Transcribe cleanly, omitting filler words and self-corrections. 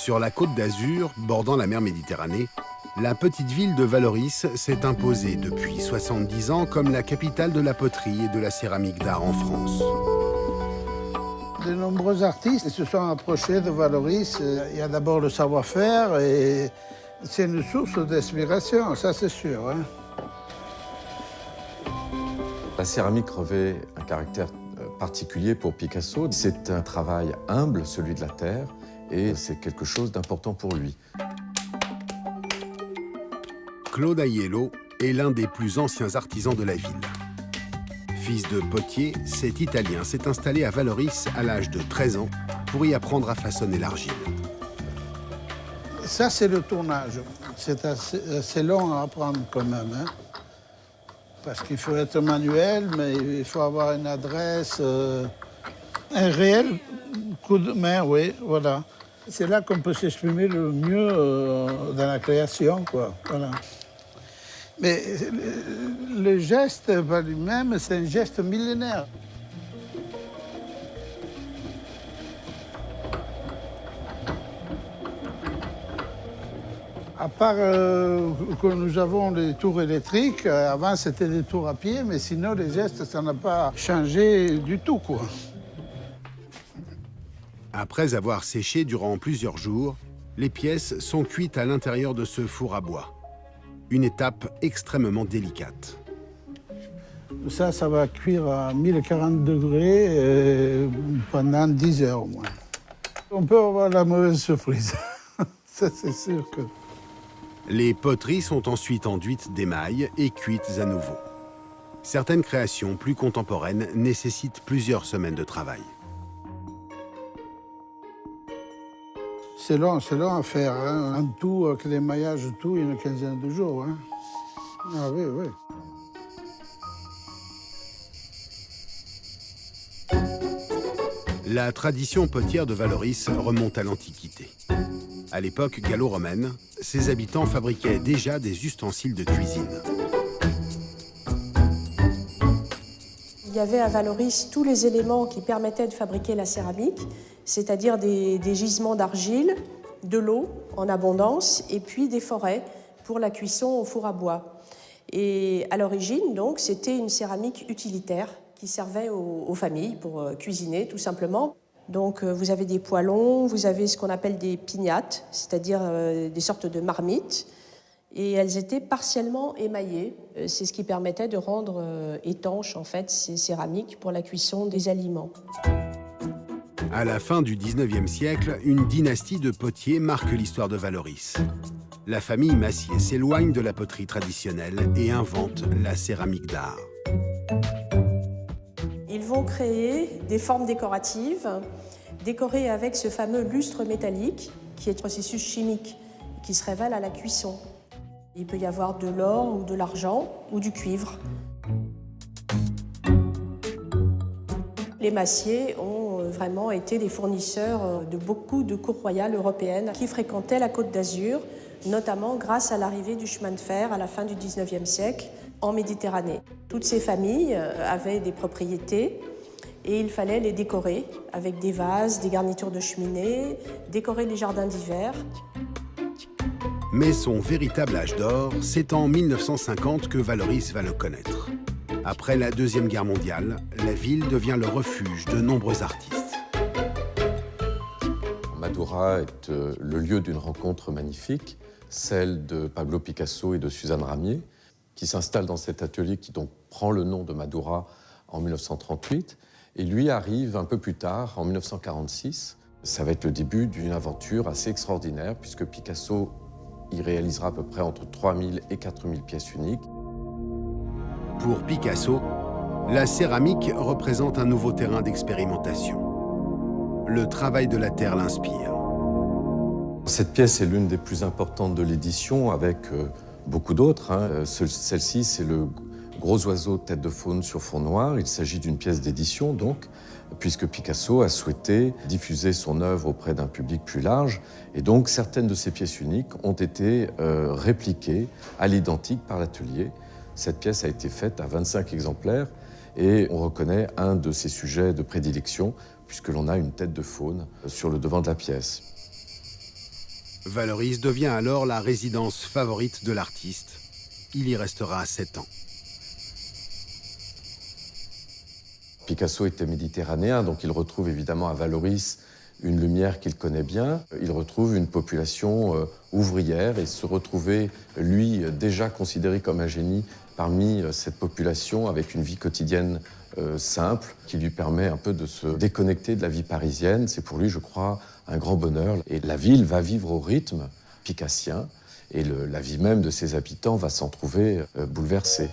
Sur la côte d'Azur, bordant la mer Méditerranée, la petite ville de Vallauris s'est imposée depuis 70 ans comme la capitale de la poterie et de la céramique d'art en France. De nombreux artistes se sont approchés de Vallauris. Il y a d'abord le savoir-faire et c'est une source d'inspiration, ça c'est sûr. Hein. La céramique revêt un caractère particulier pour Picasso. C'est un travail humble, celui de la terre, et c'est quelque chose d'important pour lui. Claude Aiello est l'un des plus anciens artisans de la ville. Fils de potier, cet Italien s'est installé à Vallauris à l'âge de 13 ans pour y apprendre à façonner l'argile. Ça, c'est le tournage. C'est assez long à apprendre quand même. Hein? Parce qu'il faut être manuel, mais il faut avoir une adresse, un réel coup de main, oui, voilà. C'est là qu'on peut s'exprimer le mieux dans la création, quoi. Voilà. Mais le geste par lui-même, c'est un geste millénaire. À part que nous avons les tours électriques, avant c'était des tours à pied, mais sinon les gestes, ça n'a pas changé du tout, quoi. Après avoir séché durant plusieurs jours, les pièces sont cuites à l'intérieur de ce four à bois. Une étape extrêmement délicate. Ça va cuire à 1040 degrés pendant 10 heures au moins. On peut avoir la mauvaise surprise, ça c'est sûr que... Les poteries sont ensuite enduites d'émail et cuites à nouveau. Certaines créations plus contemporaines nécessitent plusieurs semaines de travail. C'est long à faire. Hein. En tout, avec l'émaillage, tout, une quinzaine de jours. Hein. Ah oui, oui. La tradition potière de Vallauris remonte à l'Antiquité. À l'époque gallo-romaine, ses habitants fabriquaient déjà des ustensiles de cuisine. Il y avait à Vallauris tous les éléments qui permettaient de fabriquer la céramique, c'est-à-dire des gisements d'argile, de l'eau en abondance et puis des forêts pour la cuisson au four à bois. Et à l'origine, donc, c'était une céramique utilitaire qui servait aux familles pour cuisiner tout simplement. Donc vous avez des poêlons, vous avez ce qu'on appelle des pignates, c'est-à-dire des sortes de marmites, et elles étaient partiellement émaillées. C'est ce qui permettait de rendre étanches en fait ces céramiques pour la cuisson des aliments. À la fin du 19e siècle, une dynastie de potiers marque l'histoire de Vallauris. La famille Massier s'éloigne de la poterie traditionnelle et invente la céramique d'art. Ils vont créer des formes décoratives, décorées avec ce fameux lustre métallique, qui est un processus chimique qui se révèle à la cuisson. Il peut y avoir de l'or ou de l'argent ou du cuivre. Les Massier ont vraiment été les fournisseurs de beaucoup de cours royales européennes qui fréquentaient la Côte d'Azur, notamment grâce à l'arrivée du chemin de fer à la fin du 19e siècle en Méditerranée. Toutes ces familles avaient des propriétés et il fallait les décorer avec des vases, des garnitures de cheminée, décorer les jardins d'hiver. Mais son véritable âge d'or, c'est en 1950 que Vallauris va le connaître. Après la Deuxième Guerre mondiale, la ville devient le refuge de nombreux artistes. Madoura est le lieu d'une rencontre magnifique, celle de Pablo Picasso et de Suzanne Ramier, qui s'installe dans cet atelier qui donc prend le nom de Madoura en 1938. Et lui arrive un peu plus tard, en 1946. Ça va être le début d'une aventure assez extraordinaire, puisque Picasso y réalisera à peu près entre 3000 et 4000 pièces uniques. Pour Picasso, la céramique représente un nouveau terrain d'expérimentation. Le travail de la terre l'inspire. Cette pièce est l'une des plus importantes de l'édition, avec beaucoup d'autres. Hein. Celle-ci, c'est le gros oiseau tête de faune sur fond noir. Il s'agit d'une pièce d'édition, donc, puisque Picasso a souhaité diffuser son œuvre auprès d'un public plus large. Et donc, certaines de ces pièces uniques ont été répliquées à l'identique par l'atelier. Cette pièce a été faite à 25 exemplaires et on reconnaît un de ses sujets de prédilection, puisque l'on a une tête de faune sur le devant de la pièce. Vallauris devient alors la résidence favorite de l'artiste. Il y restera 7 ans. Picasso était méditerranéen, donc il retrouve évidemment à Vallauris une lumière qu'il connaît bien. Il retrouve une population ouvrière et se retrouver, lui, déjà considéré comme un génie parmi cette population avec une vie quotidienne simple qui lui permet un peu de se déconnecter de la vie parisienne. C'est pour lui, je crois, un grand bonheur. Et la ville va vivre au rythme picassien et la vie même de ses habitants va s'en trouver bouleversée.